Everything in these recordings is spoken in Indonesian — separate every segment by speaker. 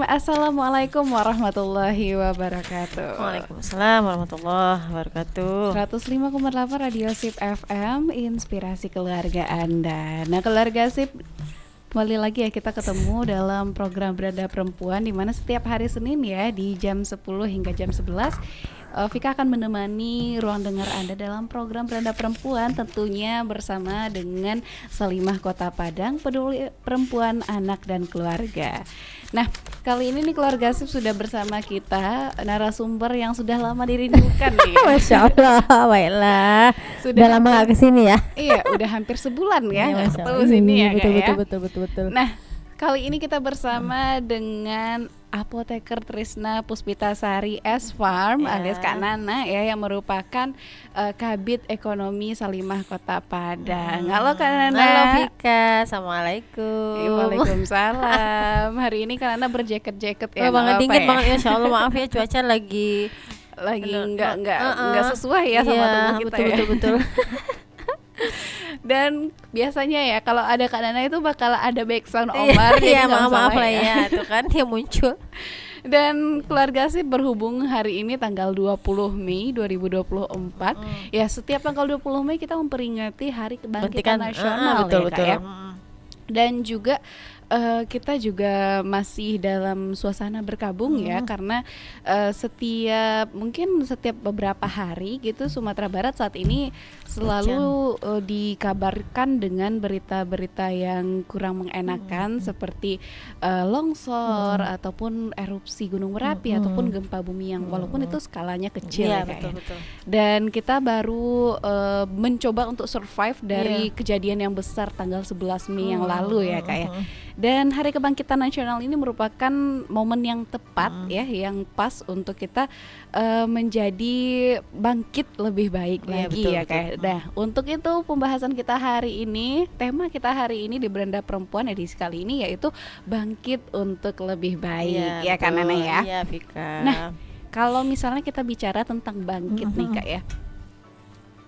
Speaker 1: Assalamualaikum warahmatullahi wabarakatuh.
Speaker 2: Waalaikumsalam warahmatullahi wabarakatuh.
Speaker 1: 105,8 Radio Sip FM, inspirasi keluarga Anda. Nah, keluarga Sip, kembali lagi ya kita ketemu dalam program Beranda Perempuan, di mana setiap hari Senin ya di jam 10 hingga jam 11 Vika akan menemani ruang dengar Anda dalam program Beranda Perempuan, tentunya bersama dengan Salimah Kota Padang, peduli perempuan, anak dan keluarga. Nah, kali ini nih keluarga Sip sudah bersama kita narasumber yang sudah lama dirindukan nih.
Speaker 2: Masya Allah, baiklah. Sudah lama gak kesini ya?
Speaker 1: Iya, udah hampir sebulan ya nggak
Speaker 2: Masya
Speaker 1: ketemu
Speaker 2: Allah.
Speaker 1: sini ya
Speaker 2: betul,
Speaker 1: Kak,
Speaker 2: betul.
Speaker 1: Nah, kali ini kita bersama dengan Apoteker Trisna Puspitasari S Farm alias Kak Nana ya, yang merupakan Kabid Ekonomi Salimah Kota Padang. Halo Kak Nana.
Speaker 2: Halo Vika, assalamualaikum.
Speaker 1: Waalaikumsalam. Hari ini Kak Nana berjaket-jaket ya.
Speaker 2: Banget dingin
Speaker 1: ya?
Speaker 2: banget ya, Insya Allah maaf ya, cuaca lagi
Speaker 1: nggak sesuai ya sama tubuh kita
Speaker 2: betul.
Speaker 1: Dan biasanya ya kalau ada Kak Nana itu bakal ada background Omar.
Speaker 2: Iya, maaf lah ya, tuh kan dia muncul.
Speaker 1: Dan keluarga sih berhubung hari ini tanggal 20 Mei 2024. Ya, setiap tanggal 20 Mei kita memperingati Hari Kebangkitan Nasional
Speaker 2: betul.
Speaker 1: ya. Dan juga kita juga masih dalam suasana berkabung ya, karena setiap beberapa hari gitu Sumatera Barat saat ini selalu dikabarkan dengan berita-berita yang kurang mengenakan, seperti longsor ataupun erupsi Gunung Merapi ataupun gempa bumi yang walaupun itu skalanya kecil ya,
Speaker 2: betul.
Speaker 1: Dan kita baru mencoba untuk survive dari kejadian yang besar tanggal 11 Mei yang lalu ya Kak ya. Dan Hari Kebangkitan Nasional ini merupakan momen yang tepat ya, yang pas untuk kita menjadi bangkit lebih baik lagi ya Kak. Nah, untuk itu pembahasan kita hari ini, tema kita hari ini di Beranda Perempuan edisi kali ini yaitu bangkit untuk lebih baik ya Kak Nana ya.
Speaker 2: Iya Vika.
Speaker 1: Nah, kalau misalnya kita bicara tentang bangkit nih Kak ya,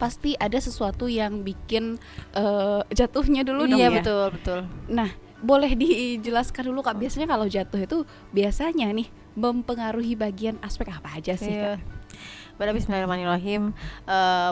Speaker 1: pasti ada sesuatu yang bikin jatuhnya dulu dong ya.
Speaker 2: Iya betul.
Speaker 1: Nah, boleh dijelaskan dulu Kak, biasanya kalau jatuh itu biasanya nih mempengaruhi bagian aspek apa aja sih Kak?
Speaker 2: Bismillahirrahmanirrahim.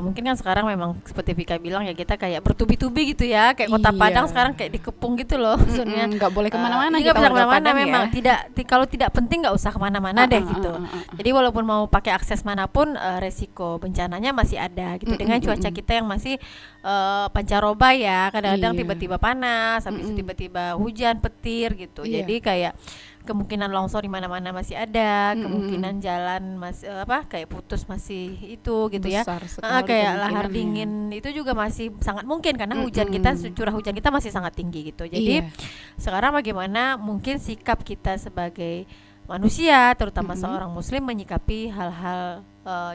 Speaker 2: Mungkin kan sekarang memang seperti Vika bilang ya, kita kayak bertubi-tubi gitu ya, kayak Kota Padang sekarang kayak dikepung gitu loh. Maksudnya
Speaker 1: nggak boleh kemana-mana.
Speaker 2: Nggak bisa kemana-mana memang ya. Kalau tidak penting nggak usah kemana-mana deh gitu. Jadi walaupun mau pakai akses manapun, resiko bencananya masih ada gitu. Dengan cuaca kita yang masih pancaroba ya, kadang-kadang tiba-tiba panas, habis itu tiba-tiba hujan petir gitu. Jadi kayak kemungkinan longsor di mana-mana masih ada, kemungkinan jalan kayak putus masih itu gitu ya. Kayak lahar dingin itu juga masih sangat mungkin karena curah hujan kita masih sangat tinggi gitu. Jadi sekarang bagaimana mungkin sikap kita sebagai manusia, terutama seorang muslim, menyikapi hal-hal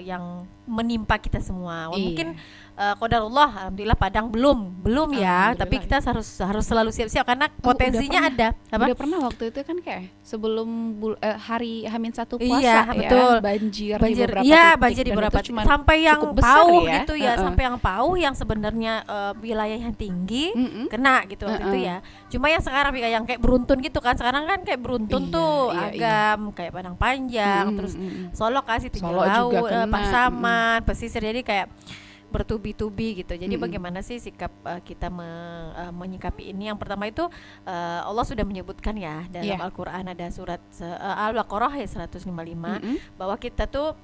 Speaker 2: yang menimpa kita semua. Mungkin qadarullah, alhamdulillah Padang belum ya, tapi kita harus selalu siap-siap karena potensinya ada.
Speaker 1: Udah pernah waktu itu kan kayak sebelum hari H-1 puasa
Speaker 2: ya, betul.
Speaker 1: banjir
Speaker 2: di beberapa titik sampai yang pauh
Speaker 1: ya?
Speaker 2: gitu ya, sampai yang pauh yang sebenarnya wilayah yang tinggi kena gitu waktu itu ya. Cuma yang sekarang yang kayak beruntun gitu kan, sekarang kan kayak beruntun Agam, kayak Padang Panjang, terus Solok kasih Tinggal Laut, Pasaman, Pesisir, jadi kayak bertubi-tubi gitu. Jadi bagaimana sih sikap kita menyikapi ini? Yang pertama itu Allah sudah menyebutkan ya dalam Al-Quran, ada surat Al-Baqarah ya 155 bahwa kita tuh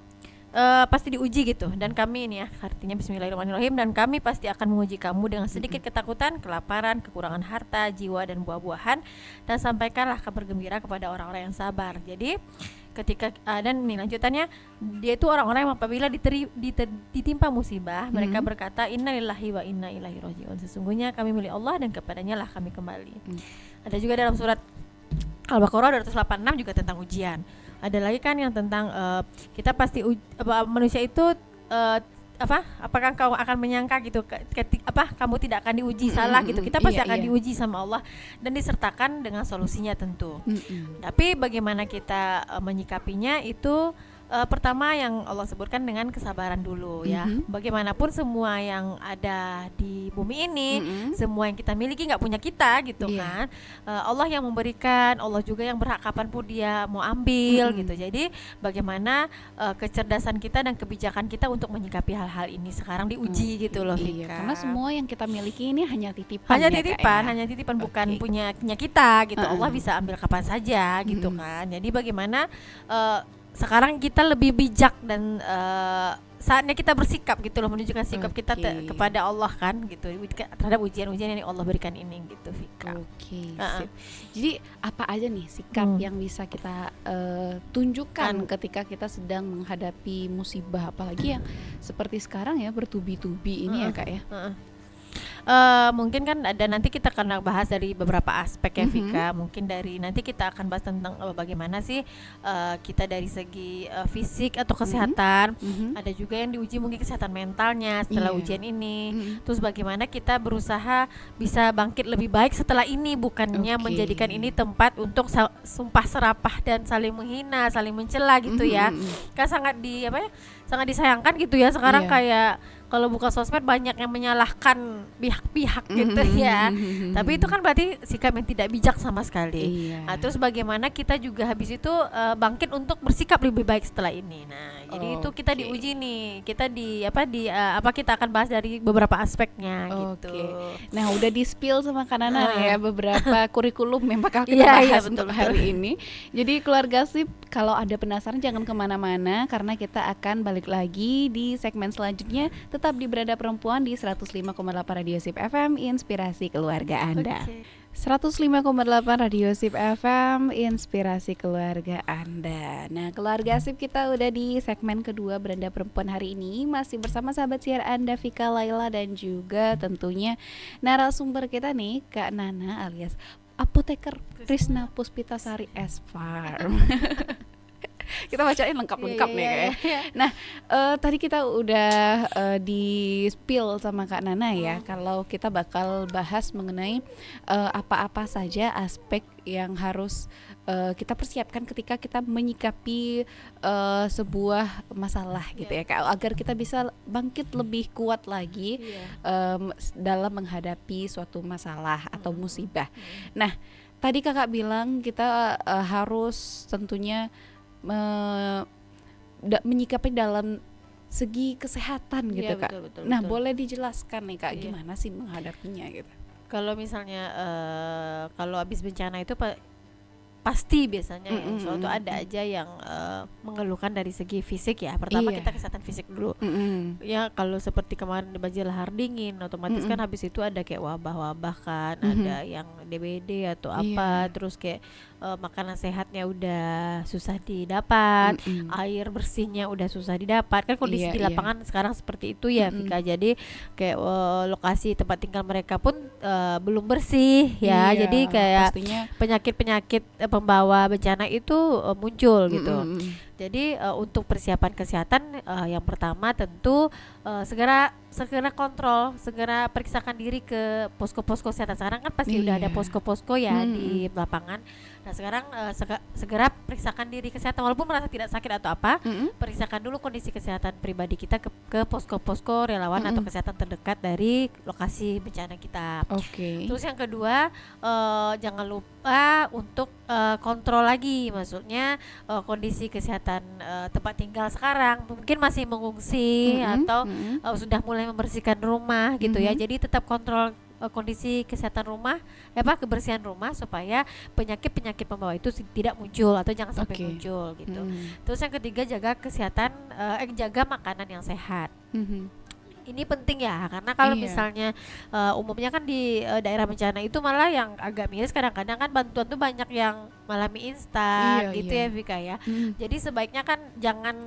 Speaker 2: pasti diuji gitu, dan kami ini ya, artinya Bismillahirrahmanirrahim, dan kami pasti akan menguji kamu dengan sedikit ketakutan, kelaparan, kekurangan harta, jiwa dan buah-buahan, dan sampaikanlah kabar gembira kepada orang-orang yang sabar. Jadi ketika dan ini lanjutannya, dia itu orang-orang yang apabila ditimpa musibah, mereka berkata innalillahi wa inna ilaihi rajiun, sesungguhnya kami milik Allah dan kepadanya lah kami kembali. Ada juga dalam surat Al-Baqarah 286 juga tentang ujian. Ada lagi kan yang tentang kita pasti manusia itu apakah kau akan menyangka gitu kamu tidak akan diuji salah gitu. Kita pasti akan diuji sama Allah dan disertakan dengan solusinya tentu. Tapi bagaimana kita menyikapinya itu pertama yang Allah sebutkan dengan kesabaran dulu ya. Bagaimanapun semua yang ada di bumi ini, semua yang kita miliki nggak punya kita gitu kan. Allah yang memberikan, Allah juga yang berhak kapanpun dia mau ambil gitu. Jadi bagaimana kecerdasan kita dan kebijakan kita untuk menyikapi hal-hal ini sekarang diuji gitu loh Vika.
Speaker 1: Karena semua yang kita miliki ini hanya titipan.
Speaker 2: Hanya titipan bukan punya kita gitu. Allah bisa ambil kapan saja gitu kan. Jadi bagaimana sekarang kita lebih bijak dan saatnya kita bersikap gitu loh, menunjukkan sikap kita kepada Allah kan gitu terhadap ujian-ujian yang Allah berikan ini gitu Vika.
Speaker 1: Sip. Jadi apa aja nih sikap yang bisa kita tunjukkan ketika kita sedang menghadapi musibah, apalagi yang seperti sekarang ya bertubi-tubi ini ya Kak ya.
Speaker 2: Mungkin kan ada, nanti kita akan bahas dari beberapa aspek ya Vika. Mungkin dari nanti kita akan bahas tentang bagaimana sih kita dari segi fisik atau kesehatan. Ada juga yang diuji mungkin kesehatan mentalnya setelah ujian ini. Terus bagaimana kita berusaha bisa bangkit lebih baik setelah ini, bukannya menjadikan ini tempat untuk sumpah serapah dan saling menghina, saling mencela gitu ya. Kan sangat sangat disayangkan gitu ya sekarang. Kayak kalau buka sosmed banyak yang menyalahkan pihak-pihak gitu ya. Tapi itu kan berarti sikap yang tidak bijak sama sekali. Nah, terus bagaimana kita juga habis itu bangkit untuk bersikap lebih baik setelah ini. Nah, jadi itu kita diuji nih. Kita kita akan bahas dari beberapa aspeknya gitu.
Speaker 1: Nah, udah di-spill sama Kanana ya beberapa kurikulum yang bakal kita bahas untuk hari ini. Jadi keluarga Sip, kalau ada penasaran jangan kemana-mana, karena kita akan balik lagi di segmen selanjutnya. Tetap di Beranda Perempuan di 105,8 Radio Sip FM, inspirasi keluarga Anda. 105,8 Radio Sip FM, inspirasi keluarga Anda. Nah, keluarga Sip, kita udah di segmen kedua Beranda Perempuan hari ini. Masih bersama sahabat siar Anda, Vika, Laila, dan juga tentunya narasumber kita nih, Kak Nana alias Apoteker Krisna Puspitasari S Farm. Kita bacain lengkap-lengkap nih kayak. Nah, tadi kita udah di spill sama Kak Nana ya, kalau kita bakal bahas mengenai apa-apa saja aspek yang harus kita persiapkan ketika kita menyikapi sebuah masalah gitu ya Kak, agar kita bisa bangkit lebih kuat lagi dalam menghadapi suatu masalah atau musibah. Nah, tadi Kakak bilang kita harus tentunya menyikapi dalam segi kesehatan gitu Kak. Betul. Nah, boleh dijelaskan nih Kak, gimana sih menghadapinya gitu?
Speaker 2: Kalau misalnya kalau habis bencana itu pasti biasanya suatu ada aja yang mengeluhkan dari segi fisik ya. Pertama kita kesehatan fisik dulu. Ya kalau seperti kemarin banjir lahar dingin, otomatis kan habis itu ada kayak wabah-wabah kan, ada yang DBD atau apa, terus kayak makanan sehatnya udah susah didapat, air bersihnya udah susah didapat. Kan kondisi di lapangan sekarang seperti itu ya Vika. Jadi kayak lokasi tempat tinggal mereka pun belum bersih ya. Jadi kayak penyakit-penyakit pembawa bencana itu muncul gitu. Jadi untuk persiapan kesehatan yang pertama tentu segera kontrol, segera periksakan diri ke posko-posko kesehatan. Sekarang kan pasti udah ada posko-posko ya di lapangan. Nah sekarang segera periksakan diri kesehatan, walaupun merasa tidak sakit atau apa, periksakan dulu kondisi kesehatan pribadi kita ke posko-posko relawan atau kesehatan terdekat dari lokasi bencana kita. Terus yang kedua, jangan lupa untuk kontrol lagi, maksudnya kondisi kesehatan tempat tinggal sekarang, mungkin masih mengungsi atau sudah mulai membersihkan rumah gitu ya. Jadi tetap kontrol kondisi kesehatan rumah, kebersihan rumah, supaya penyakit pembawa itu tidak muncul atau jangan sampai muncul gitu. Terus yang ketiga, jaga kesehatan, jaga makanan yang sehat. Ini penting ya, karena kalau misalnya umumnya kan di daerah bencana itu malah yang agak miris, kadang-kadang kan bantuan tuh banyak yang malah mie instan gitu ya Vika ya. Jadi sebaiknya kan jangan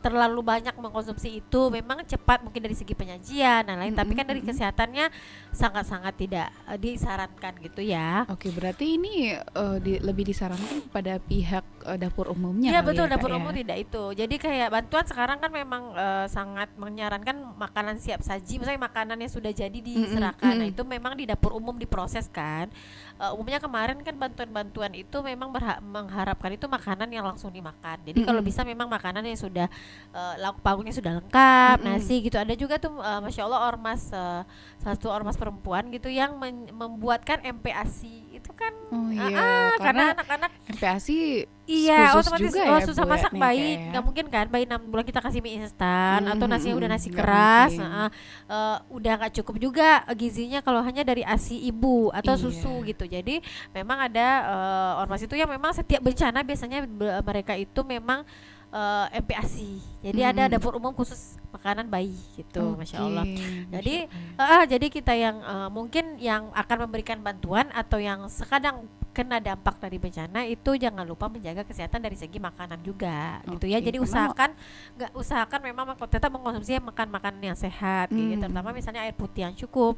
Speaker 2: terlalu banyak mengkonsumsi itu memang cepat mungkin dari segi penyajian dan lain, tapi kan dari kesehatannya sangat-sangat tidak disarankan gitu ya.
Speaker 1: Oke, berarti ini lebih disarankan kepada pihak dapur umumnya.
Speaker 2: Iya
Speaker 1: kali
Speaker 2: betul,
Speaker 1: ya, Kak,
Speaker 2: dapur
Speaker 1: ya?
Speaker 2: umum tidak itu. Jadi kayak bantuan sekarang kan memang sangat menyarankan makanan siap saji, misalnya makanan yang sudah jadi diserahkan. Nah itu memang di dapur umum diproses kan. Umumnya kemarin kan bantuan-bantuan itu memang mengharapkan itu makanan yang langsung dimakan. Jadi kalau bisa memang makanan yang sudah lauk pauknya sudah lengkap, nasi gitu. Ada juga tuh masya Allah ormas satu ormas perempuan gitu yang membuatkan MPASI itu kan.
Speaker 1: Oh iya,
Speaker 2: karena
Speaker 1: karena
Speaker 2: anak-anak
Speaker 1: MPASI
Speaker 2: iya
Speaker 1: khusus
Speaker 2: otomatis
Speaker 1: juga ya
Speaker 2: susah
Speaker 1: buat
Speaker 2: masak
Speaker 1: nih,
Speaker 2: bayi
Speaker 1: kayak.
Speaker 2: nggak mungkin kan bayi 6 bulan kita kasih mie instan atau nasinya udah nasi
Speaker 1: Nggak
Speaker 2: keras.
Speaker 1: mungkin.
Speaker 2: Udah nggak cukup juga gizinya kalau hanya dari ASI ibu atau
Speaker 1: Iya.
Speaker 2: susu gitu. Jadi memang ada ormas itu yang memang setiap bencana biasanya mereka itu memang MPASI. Jadi ada dapur umum khusus makanan bayi gitu, masya Allah. Jadi jadi kita yang mungkin yang akan memberikan bantuan atau yang sekadang kena dampak dari bencana itu jangan lupa menjaga kesehatan dari segi makanan juga gitu ya.
Speaker 1: Oke,
Speaker 2: Jadi usahakan memang tetap mengkonsumsi makan makanan yang sehat gitu, terutama misalnya air putih yang cukup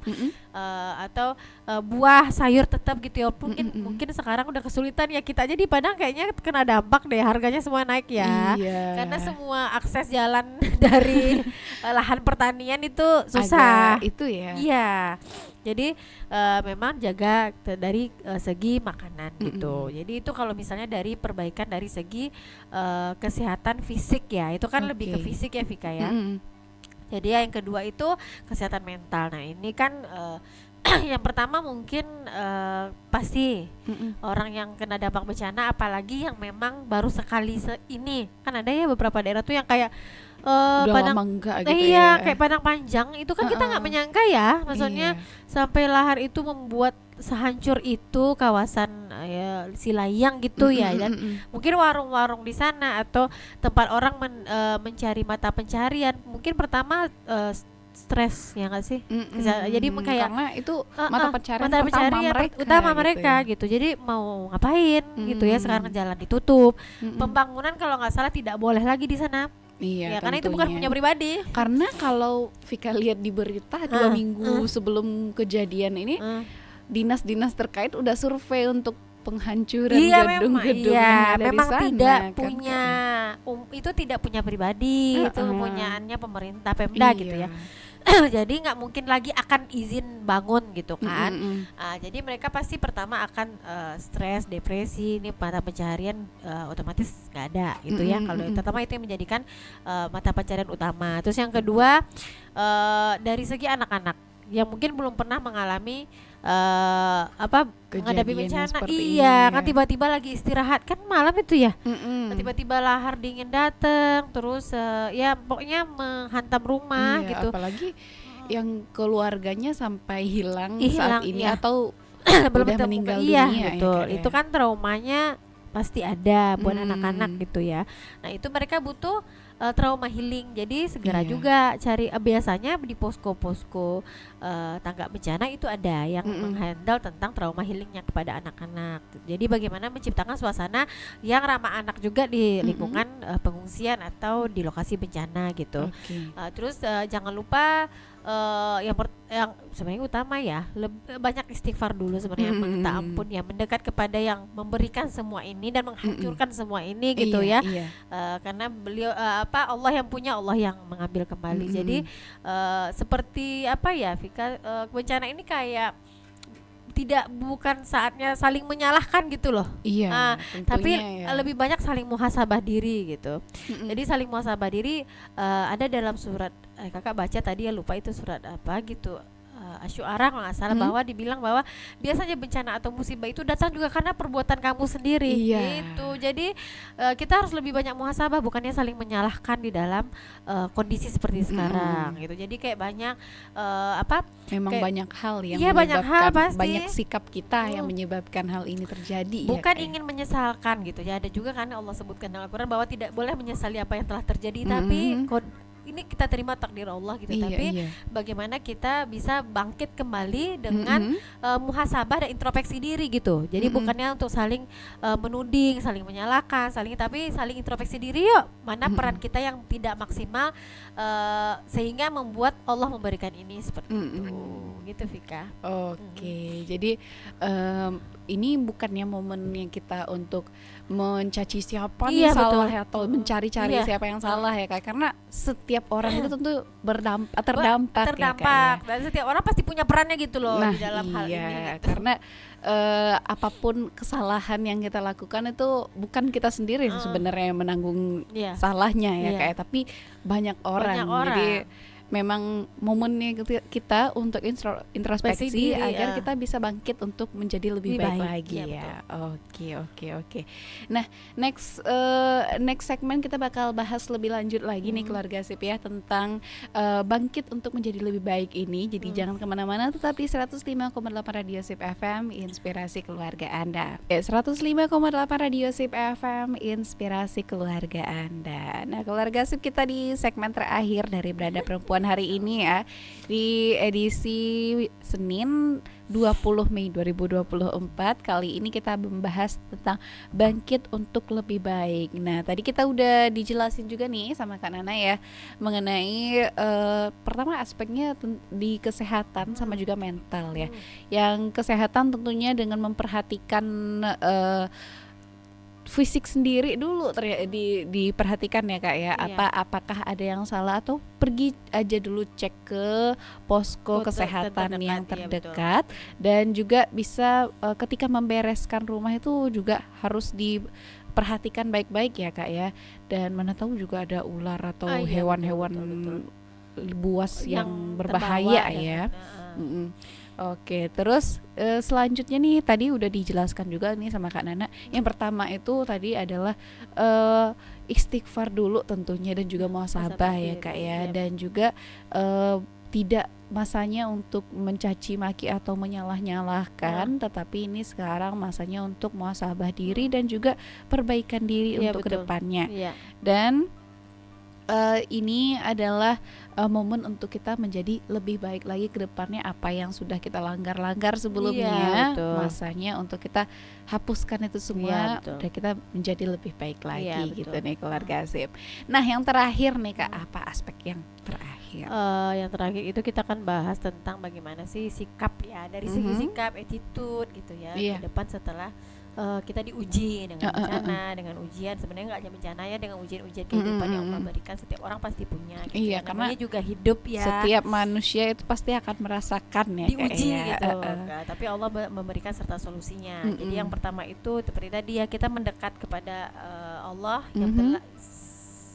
Speaker 2: atau buah sayur tetap gitu ya. Mungkin sekarang udah kesulitan ya, kita aja di Padang kayaknya kena dampak deh, harganya semua naik ya.
Speaker 1: Iya.
Speaker 2: Karena semua akses jalan dari lahan pertanian itu susah.
Speaker 1: Agak itu ya.
Speaker 2: Iya. Jadi memang jaga dari segi makanan gitu. Jadi itu kalau misalnya dari perbaikan dari segi kesehatan fisik ya, itu kan lebih ke fisik ya Vika ya. Jadi yang kedua itu kesehatan mental. Nah ini kan yang pertama mungkin pasti orang yang kena dampak bencana, apalagi yang memang baru sekali ini kan ada ya beberapa daerah tuh yang kayak
Speaker 1: Udah
Speaker 2: Padang
Speaker 1: lama enggak gitu
Speaker 2: iya
Speaker 1: ya.
Speaker 2: kayak Padang Panjang itu kan kita nggak menyangka ya, maksudnya sampai lahar itu membuat sehancur itu kawasan ya, Silayang gitu ya. Dan mungkin warung-warung di sana atau tempat orang mencari mata pencarian mungkin pertama stres ya nggak sih. Jadi kayak
Speaker 1: karena itu mata pencarian
Speaker 2: utama mereka
Speaker 1: gitu ya.
Speaker 2: gitu. Jadi mau ngapain gitu ya, sekarang jalan ditutup. Pembangunan kalau nggak salah tidak boleh lagi di sana.
Speaker 1: Iya,
Speaker 2: Ya, karena itu bukan punya pribadi.
Speaker 1: Karena kalau Vika lihat di berita 2 minggu sebelum kejadian ini, dinas-dinas terkait udah survei untuk penghancuran gedung-gedung yang ada
Speaker 2: memang
Speaker 1: di sana,
Speaker 2: tidak
Speaker 1: kan?
Speaker 2: punya itu tidak punya pribadi, itu punyaannya pemerintah Pemda gitu ya. Jadi nggak mungkin lagi akan izin bangun gitu kan. Jadi mereka pasti pertama akan stres, depresi, ini mata pencaharian otomatis nggak ada gitu ya. Kalau pertama itu yang menjadikan mata pencaharian utama. Terus yang kedua dari segi anak-anak yang mungkin belum pernah mengalami menghadapi bencana. Iya, kan tiba-tiba lagi istirahat kan malam itu ya. Tiba-tiba lahar dingin datang, terus ya pokoknya menghantam rumah gitu.
Speaker 1: Apalagi yang keluarganya sampai hilang
Speaker 2: Hilang,
Speaker 1: saat ini
Speaker 2: iya.
Speaker 1: atau
Speaker 2: Belum
Speaker 1: udah
Speaker 2: ketemu,
Speaker 1: meninggal
Speaker 2: iya,
Speaker 1: dunia
Speaker 2: betul.
Speaker 1: ya,
Speaker 2: Itu kan traumanya pasti ada buat anak-anak gitu ya. Nah itu mereka butuh trauma healing. Jadi segera juga cari biasanya di posko-posko tangga bencana itu ada yang menghandle tentang trauma healingnya kepada anak-anak. Jadi bagaimana menciptakan suasana yang ramah anak juga di lingkungan pengungsian atau di lokasi bencana gitu. Terus jangan lupa yang sebenarnya utama ya banyak istighfar dulu sebenarnya, minta ampun ya, mendekat kepada yang memberikan semua ini dan menghancurkan semua ini gitu ya. Karena beliau Allah yang punya, Allah yang mengambil kembali. Jadi seperti apa ya Vika, bencana ini kayak bukan saatnya saling menyalahkan gitu loh. Tapi lebih banyak saling muhasabah diri gitu. Jadi saling muhasabah diri ada dalam surat kakak baca tadi ya, lupa itu surat apa gitu, Asy-Syu'ara kalau nggak salah, bahwa dibilang bahwa biasanya bencana atau musibah itu datang juga karena perbuatan kamu sendiri gitu. Jadi kita harus lebih banyak muhasabah, bukannya saling menyalahkan di dalam kondisi seperti sekarang gitu. Jadi kayak banyak
Speaker 1: memang
Speaker 2: kayak,
Speaker 1: banyak hal yang
Speaker 2: banyak hal pasti.
Speaker 1: banyak sikap kita yang menyebabkan hal ini terjadi.
Speaker 2: Bukan ingin menyesalkan gitu ya. Ada juga kan Allah sebutkan dalam Al-Quran bahwa tidak boleh menyesali apa yang telah terjadi, tapi ini kita terima takdir Allah gitu,
Speaker 1: Iya,
Speaker 2: tapi
Speaker 1: iya.
Speaker 2: bagaimana kita bisa bangkit kembali dengan muhasabah dan introspeksi diri gitu. Jadi bukannya untuk saling menuding, saling menyalahkan, tapi saling introspeksi diri yuk. Mana peran kita yang tidak maksimal sehingga membuat Allah memberikan ini seperti itu. Gitu Vika.
Speaker 1: Oke, jadi ini bukannya momen yang kita untuk mencaci siapa nih
Speaker 2: Iya,
Speaker 1: salah
Speaker 2: betul.
Speaker 1: atau mencari-cari
Speaker 2: Iya.
Speaker 1: siapa yang salah ya Kak, karena setiap orang itu tentu terdampak ya Kak ya.
Speaker 2: Dan setiap orang pasti punya perannya gitu loh
Speaker 1: Nah,
Speaker 2: di dalam hal
Speaker 1: iya,
Speaker 2: ini gitu.
Speaker 1: karena apapun kesalahan yang kita lakukan itu bukan kita sendiri sebenarnya yang menanggung
Speaker 2: Iya.
Speaker 1: salahnya ya
Speaker 2: Iya.
Speaker 1: Kak ya, tapi banyak orang.
Speaker 2: Banyak orang.
Speaker 1: Jadi memang momennya kita untuk introspeksi
Speaker 2: Diri,
Speaker 1: agar kita bisa bangkit untuk menjadi lebih
Speaker 2: Lebih
Speaker 1: baik
Speaker 2: baik,
Speaker 1: lagi
Speaker 2: iya,
Speaker 1: ya. Oke. Nah, next segmen kita bakal bahas lebih lanjut lagi nih keluarga sip ya, tentang bangkit untuk menjadi lebih baik ini. Jadi jangan kemana-mana, tetap di 105,8 Radio Sip FM, inspirasi keluarga Anda. 105,8 Radio Sip FM, inspirasi keluarga Anda. Nah, keluarga sip, kita di segmen terakhir dari Beranda Perempuan hari ini ya, di edisi Senin 20 Mei 2024. Kali ini kita membahas tentang bangkit untuk lebih baik. Nah, tadi kita udah dijelasin juga nih sama Kak Nana ya, mengenai pertama aspeknya di kesehatan sama juga mental ya. Yang kesehatan tentunya dengan memperhatikan fisik sendiri dulu diperhatikan ya Kak ya.
Speaker 2: Iya.
Speaker 1: Apakah ada yang salah, atau pergi aja dulu cek ke posko kesehatan
Speaker 2: terdekat,
Speaker 1: yang
Speaker 2: iya,
Speaker 1: terdekat. Dan juga bisa ketika membereskan rumah itu juga harus diperhatikan baik-baik ya Kak ya. Dan mana tahu juga ada ular atau
Speaker 2: Iya,
Speaker 1: hewan-hewan
Speaker 2: betul.
Speaker 1: buas yang
Speaker 2: terbawa
Speaker 1: berbahaya ya.
Speaker 2: dan,
Speaker 1: Oke, terus selanjutnya nih tadi udah dijelaskan juga nih sama Kak Nana. Yang pertama itu tadi adalah istighfar dulu tentunya, dan juga muhasabah ya
Speaker 2: diri,
Speaker 1: Kak ya.
Speaker 2: iya.
Speaker 1: Dan juga tidak masanya untuk mencaci maki atau menyalah-nyalahkan, tetapi ini sekarang masanya untuk muhasabah diri dan juga perbaikan diri
Speaker 2: Iya,
Speaker 1: untuk
Speaker 2: betul.
Speaker 1: kedepannya.
Speaker 2: Iya.
Speaker 1: Dan ini adalah momen untuk kita menjadi lebih baik lagi ke depannya. Apa yang sudah kita langgar sebelumnya,
Speaker 2: Iya, betul.
Speaker 1: masanya untuk kita hapuskan itu
Speaker 2: Iya,
Speaker 1: semua,
Speaker 2: betul.
Speaker 1: dan kita menjadi lebih baik lagi
Speaker 2: Iya,
Speaker 1: gitu
Speaker 2: betul.
Speaker 1: nih keluarga sip. Nah, yang terakhir nih Kak, apa aspek yang terakhir?
Speaker 2: Yang terakhir itu kita akan bahas tentang bagaimana sih sikap ya, dari segi sikap, attitude gitu ya,
Speaker 1: Iya.
Speaker 2: ke depan setelah kita diuji dengan bencana, dengan ujian. Sebenarnya nggak hanya bencana ya, dengan ujian-ujian kehidupan yang Allah berikan, setiap orang pasti punya gitu.
Speaker 1: Iya, karena
Speaker 2: namanya juga hidup ya,
Speaker 1: Setiap manusia itu pasti akan merasakan ya Kak
Speaker 2: diuji
Speaker 1: ya.
Speaker 2: gitu. Nah, tapi Allah memberikan serta solusinya. Jadi yang pertama itu seperti tadi ya, kita mendekat kepada Allah yang telah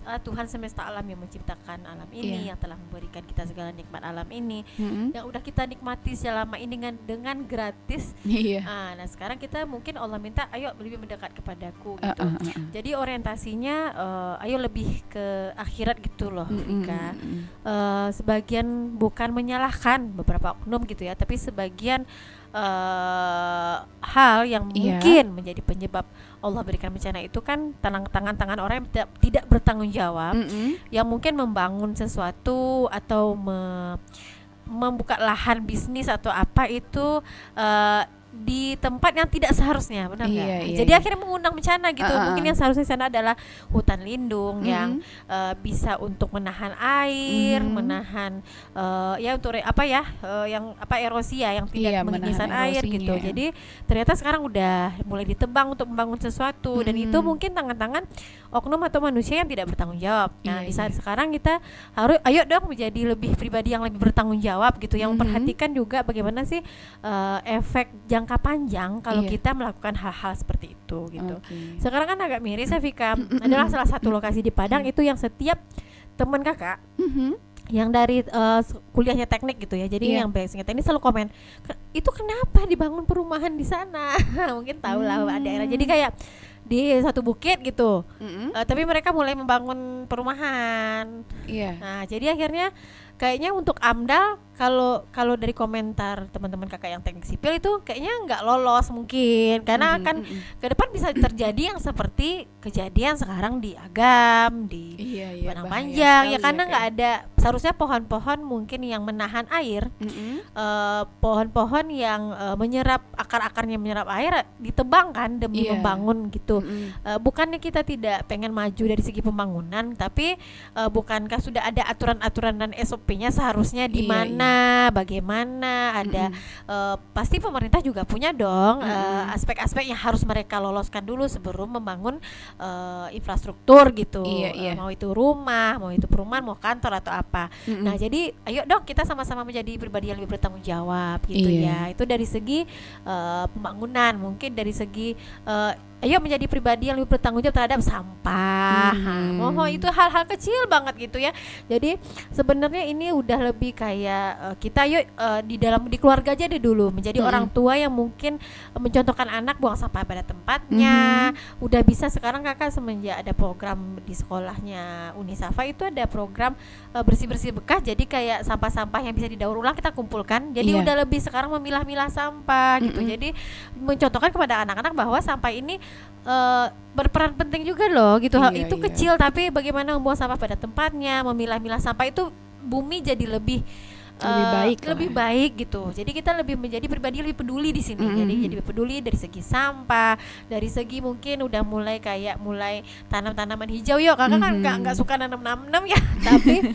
Speaker 2: Tuhan semesta alam yang menciptakan alam ini, yang telah memberikan kita segala nikmat alam ini, yang udah kita nikmati selama ini dengan gratis.
Speaker 1: Iya.
Speaker 2: Nah sekarang kita mungkin Allah minta, ayo lebih mendekat kepadaku gitu. Jadi orientasinya ayo lebih ke akhirat gitu loh, Rika. Sebagian bukan menyalahkan beberapa oknum gitu ya, tapi sebagian hal yang mungkin menjadi penyebab Allah berikan bencana itu kan tangan orang yang tidak bertanggung jawab, yang mungkin membangun sesuatu atau membuka lahan bisnis atau apa itu di tempat yang tidak seharusnya, benar nggak?
Speaker 1: Iya,
Speaker 2: Jadi
Speaker 1: iya.
Speaker 2: akhirnya mengundang bencana gitu. Mungkin yang seharusnya sana adalah hutan lindung yang bisa untuk menahan air, menahan ya untuk yang erosi ya, yang tidak meninggikan air gitu. Jadi ternyata sekarang udah mulai ditebang untuk membangun sesuatu, dan itu mungkin tangan-tangan oknum atau manusia yang tidak bertanggung jawab. Nah, di saat sekarang kita harus ayo dong menjadi lebih pribadi yang lebih bertanggung jawab gitu, yang memperhatikan juga bagaimana sih efek jangka panjang kalau kita melakukan hal-hal seperti itu gitu. Sekarang kan agak miris ya Vika, adalah salah satu lokasi di Padang itu yang setiap teman kakak yang dari kuliahnya teknik gitu ya, jadi yang basicnya teknik selalu komen, itu kenapa dibangun perumahan di sana? Mungkin tahu lah daerah, jadi kayak di satu bukit gitu, tapi mereka mulai membangun perumahan. Nah jadi akhirnya kayaknya untuk AMDAL, kalau dari komentar teman-teman kakak yang teknik sipil itu kayaknya nggak lolos mungkin, karena akan ke depan bisa terjadi yang seperti kejadian sekarang di Agam, di Padang Panjang ya, karena nggak ada seharusnya pohon-pohon mungkin yang menahan air, pohon-pohon yang menyerap akar-akarnya menyerap air ditebang kan demi membangun gitu. Bukannya kita tidak pengen maju dari segi pembangunan, tapi bukankah sudah ada aturan-aturan dan SOP-nya seharusnya di mana, bagaimana ada pasti pemerintah juga punya dong aspek-aspek yang harus mereka loloskan dulu sebelum membangun infrastruktur gitu, mau itu rumah, mau itu perumahan, mau kantor atau apa. Nah jadi ayo dong kita sama-sama menjadi pribadi yang lebih bertanggung jawab gitu ya. Itu dari segi pembangunan, mungkin dari segi ayo menjadi pribadi yang lebih bertanggung jawab terhadap sampah. Itu hal-hal kecil banget gitu ya. Jadi sebenarnya ini udah lebih kayak kita yuk di keluarga aja deh dulu menjadi orang tua yang mungkin mencontohkan anak buang sampah pada tempatnya. Udah bisa sekarang kakak semenjak ada program di sekolahnya Unisafa itu ada program bersih-bersih bekas. Jadi kayak sampah-sampah yang bisa didaur ulang kita kumpulkan. Jadi udah lebih sekarang memilah-milah sampah gitu. Jadi mencontohkan kepada anak-anak bahwa sampah ini berperan penting juga loh gitu. Itu kecil tapi bagaimana membuang sampah pada tempatnya, memilah-milah sampah itu bumi jadi lebih baik gitu. Jadi kita lebih menjadi pribadi lebih peduli di sini. Jadi peduli dari segi sampah, dari segi mungkin udah mulai tanam-tanaman hijau. Yuk kakak kan nggak suka nanam ya, tapi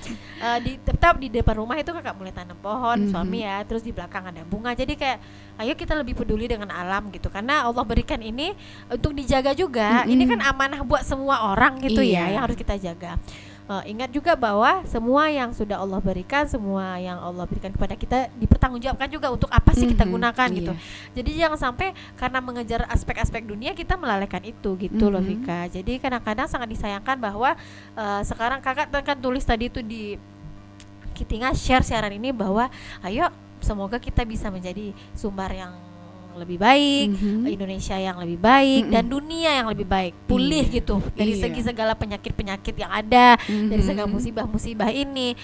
Speaker 2: tetap di depan rumah itu kakak mulai tanam pohon, suami ya. Terus di belakang ada bunga. Jadi kayak ayo kita lebih peduli dengan alam gitu. Karena Allah berikan ini untuk dijaga juga. Ini kan amanah buat semua orang gitu ya, yang harus kita jaga. Ingat juga bahwa semua yang sudah Allah berikan, semua yang Allah berikan kepada kita dipertanggungjawabkan juga untuk apa sih kita gunakan gitu. Jadi jangan sampai karena mengejar aspek-aspek dunia kita melalaikan itu gitu loh Vika. Jadi kadang-kadang sangat disayangkan bahwa sekarang kakak kan tulis tadi itu di Kitinga share siaran ini bahwa ayo semoga kita bisa menjadi sumber yang lebih baik, Indonesia yang lebih baik dan dunia yang lebih baik, pulih gitu dari segi segala penyakit-penyakit yang ada, dari segala musibah-musibah ini.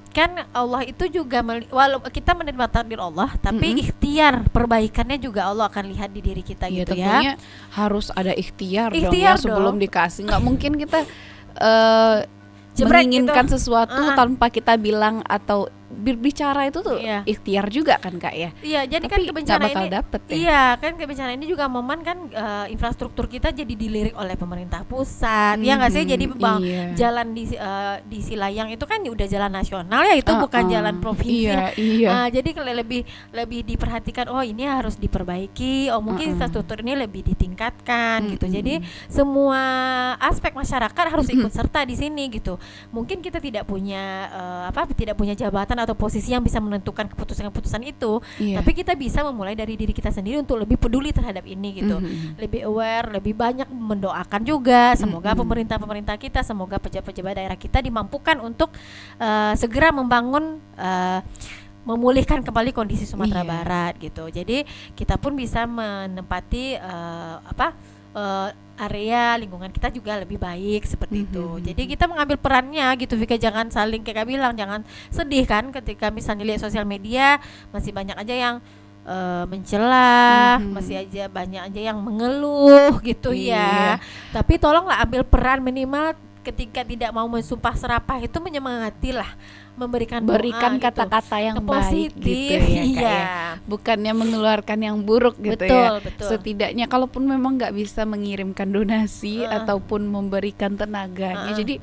Speaker 2: Kan Allah itu juga walau kita menerima takdir Allah, tapi ikhtiar perbaikannya juga Allah akan lihat di diri kita gitu ya.
Speaker 1: Tentunya harus ada ikhtiar dong ya sebelum dikasih. Nggak mungkin kita menginginkan gitu sesuatu tanpa kita bilang atau berbicara itu tuh ikhtiar juga kan kak ya.
Speaker 2: Iya, jadi
Speaker 1: tapi
Speaker 2: kan kebencana ini
Speaker 1: dapet, ya?
Speaker 2: Iya, kan kebencana ini juga momen kan infrastruktur kita jadi dilirik oleh pemerintah pusat. Ya nggak sih? Jadi jalan di Silayang itu kan udah jalan nasional ya, itu bukan jalan provinsi. Jadi lebih diperhatikan, oh ini harus diperbaiki, oh mungkin infrastruktur ini lebih ditingkatkan gitu. Jadi semua aspek masyarakat harus ikut serta di sini gitu. Mungkin kita tidak punya jabatan atau posisi yang bisa menentukan keputusan-keputusan itu, tapi kita bisa memulai dari diri kita sendiri untuk lebih peduli terhadap ini gitu, lebih aware, lebih banyak mendoakan juga. Semoga pemerintah kita, semoga pejabat-pejabat daerah kita dimampukan untuk segera membangun, memulihkan kembali kondisi Sumatera Barat gitu. Jadi kita pun bisa menempati area lingkungan kita juga lebih baik seperti itu. Jadi kita mengambil perannya gitu Vika, jangan saling kayak bilang, jangan sedih kan ketika misalnya lihat sosial media masih banyak aja yang mencela, masih aja banyak aja yang mengeluh gitu ya. Tapi tolonglah ambil peran, minimal ketika tidak mau mensumpah serapah itu menyemangatilah, memberikan
Speaker 1: kata-kata yang
Speaker 2: positif
Speaker 1: gitu ya, bukannya mengeluarkan yang buruk gitu. Betul. Setidaknya kalaupun memang nggak bisa mengirimkan donasi ataupun memberikan tenaganya, jadi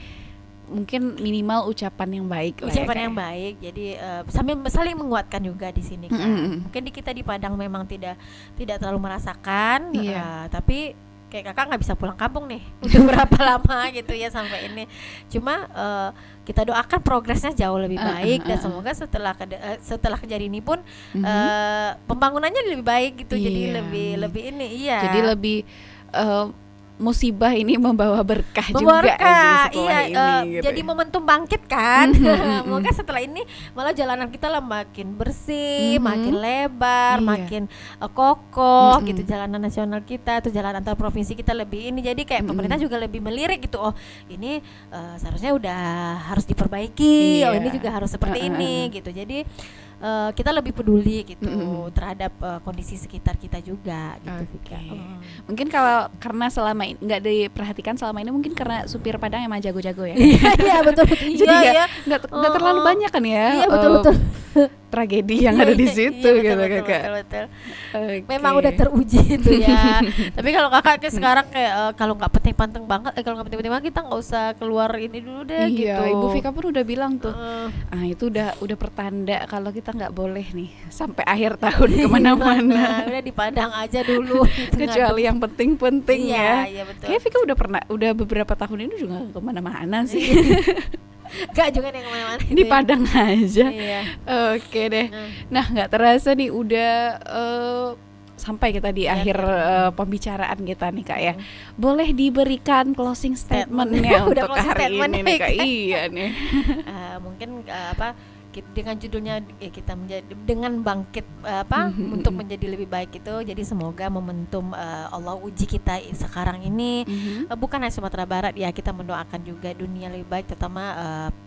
Speaker 1: mungkin minimal ucapan yang baik.
Speaker 2: Yang baik. Jadi sambil saling menguatkan juga di sini kan. Mungkin kita di Padang memang tidak terlalu merasakan, tapi kayak kakak nggak bisa pulang kampung nih udah berapa lama gitu ya sampai ini. Cuma kita doakan progresnya jauh lebih baik dan semoga setelah kejadian ini pun pembangunannya lebih baik gitu. Jadi lebih ini jadi
Speaker 1: lebih musibah ini membawa berkah juga ini gitu.
Speaker 2: Jadi momentum bangkit kan. Semoga setelah ini malah jalanan kita lah makin bersih, makin lebar, makin kokoh gitu jalanan nasional kita, atau jalan antar provinsi kita lebih ini. Jadi kayak pemerintah juga lebih melirik gitu. Oh, ini seharusnya udah harus diperbaiki. Oh, ini juga harus seperti ini gitu. Jadi kita lebih peduli gitu terhadap kondisi sekitar kita juga gitu.
Speaker 1: Mungkin kalau karena selama ini nggak diperhatikan selama ini, mungkin karena supir Padang emang jago-jago ya.
Speaker 2: Iya betul.
Speaker 1: Jadi nggak terlalu banyak kan ya.
Speaker 2: Iya betul.
Speaker 1: Tragedi yang ada di situ gitu Kakak.
Speaker 2: Betul. Memang udah teruji itu ya. Tapi kalau Kakak kayak sekarang kayak kalau nggak penting-penting banget, kalau nggak penting-penting banget kita nggak usah keluar ini dulu deh gitu.
Speaker 1: Iya, Ibu Vika pun udah bilang tuh. Itu udah pertanda kalau kita nggak boleh nih sampai akhir tahun kemana-mana.
Speaker 2: Udah di Padang aja dulu.
Speaker 1: Kecuali yang penting-penting ya.
Speaker 2: Iya betul.
Speaker 1: Kayak Vika udah beberapa tahun ini juga nggak kemana-mana sih.
Speaker 2: Gak juga yang kemana-mana
Speaker 1: di Padang aja.
Speaker 2: Iya.
Speaker 1: Oke deh. Nah nggak terasa nih udah sampai kita di akhir pembicaraan kita nih Kak ya. Boleh diberikan closing statementnya untuk hari ini nih Kak. Iya nih.
Speaker 2: Mungkin dengan judulnya kita menjadi dengan bangkit untuk menjadi lebih baik itu. Jadi semoga momentum Allah uji kita sekarang ini bukan hanya Sumatera Barat ya, kita mendoakan juga dunia lebih baik, terutama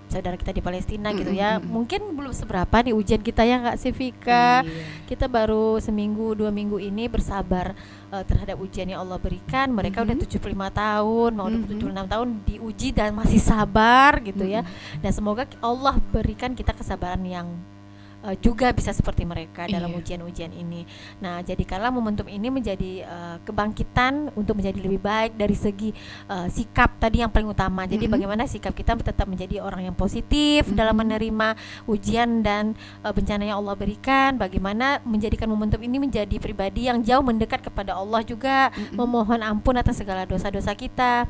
Speaker 2: saudara kita di Palestina gitu ya. Mungkin belum seberapa nih ujian kita ya nggak sih Vika? Kita baru seminggu 2 minggu ini bersabar terhadap ujian yang Allah berikan. Mereka udah 75 tahun, mau 76 tahun diuji dan masih sabar gitu ya. Dan semoga Allah berikan kita kesabaran yang juga bisa seperti mereka dalam ujian-ujian ini. Nah, jadikanlah momentum ini menjadi kebangkitan untuk menjadi lebih baik dari segi sikap tadi yang paling utama. Jadi bagaimana sikap kita tetap menjadi orang yang positif dalam menerima ujian dan bencana yang Allah berikan. Bagaimana menjadikan momentum ini menjadi pribadi yang jauh mendekat kepada Allah juga, memohon ampun atas segala dosa-dosa kita.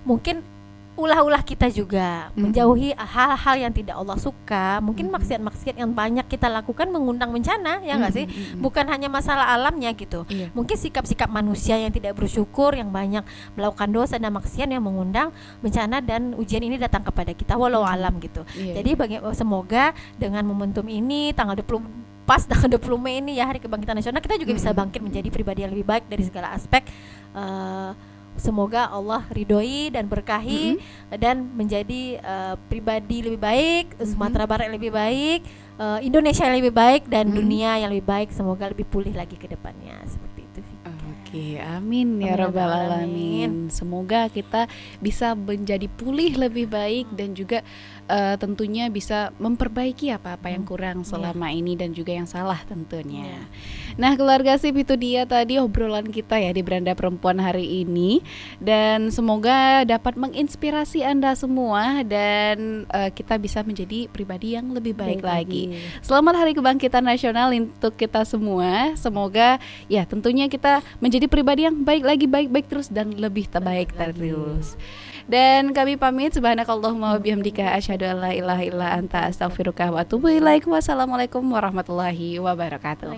Speaker 2: Mungkin ulah-ulah kita juga menjauhi hal-hal yang tidak Allah suka. Mungkin maksiat-maksiat yang banyak kita lakukan mengundang bencana, ya nggak sih? Bukan hanya masalah alamnya gitu. Mungkin sikap-sikap manusia yang tidak bersyukur, yang banyak melakukan dosa dan maksiat yang mengundang bencana dan ujian ini datang kepada kita walau alam gitu. Jadi semoga dengan momentum ini tanggal 20 Mei ini ya, Hari Kebangkitan Nasional, kita juga bisa bangkit menjadi pribadi yang lebih baik dari segala aspek. Semoga Allah ridhoi dan berkahi dan menjadi pribadi lebih baik, Sumatera Barat lebih baik, Indonesia yang lebih baik, dan dunia yang lebih baik. Semoga lebih pulih lagi ke depannya. Seperti itu.
Speaker 1: Oke, amin ya rabbal alamin. Semoga kita bisa menjadi pulih lebih baik dan juga tentunya bisa memperbaiki apa-apa yang kurang selama ini dan juga yang salah tentunya. Nah, keluarga Sip, itu dia tadi obrolan kita ya di Beranda Perempuan hari ini, dan semoga dapat menginspirasi Anda semua dan kita bisa menjadi pribadi yang lebih baik lagi. Selamat Hari Kebangkitan Nasional untuk kita semua. Semoga ya tentunya kita menjadi pribadi yang baik lagi, baik terus dan lebih terbaik terus. Dan kami pamit, subhanakallahumma wa bihamdika asyhadu an la ilaha illa anta astaghfiruka wa atubu ilaik. Wassalamualaikum warahmatullahi wabarakatuh.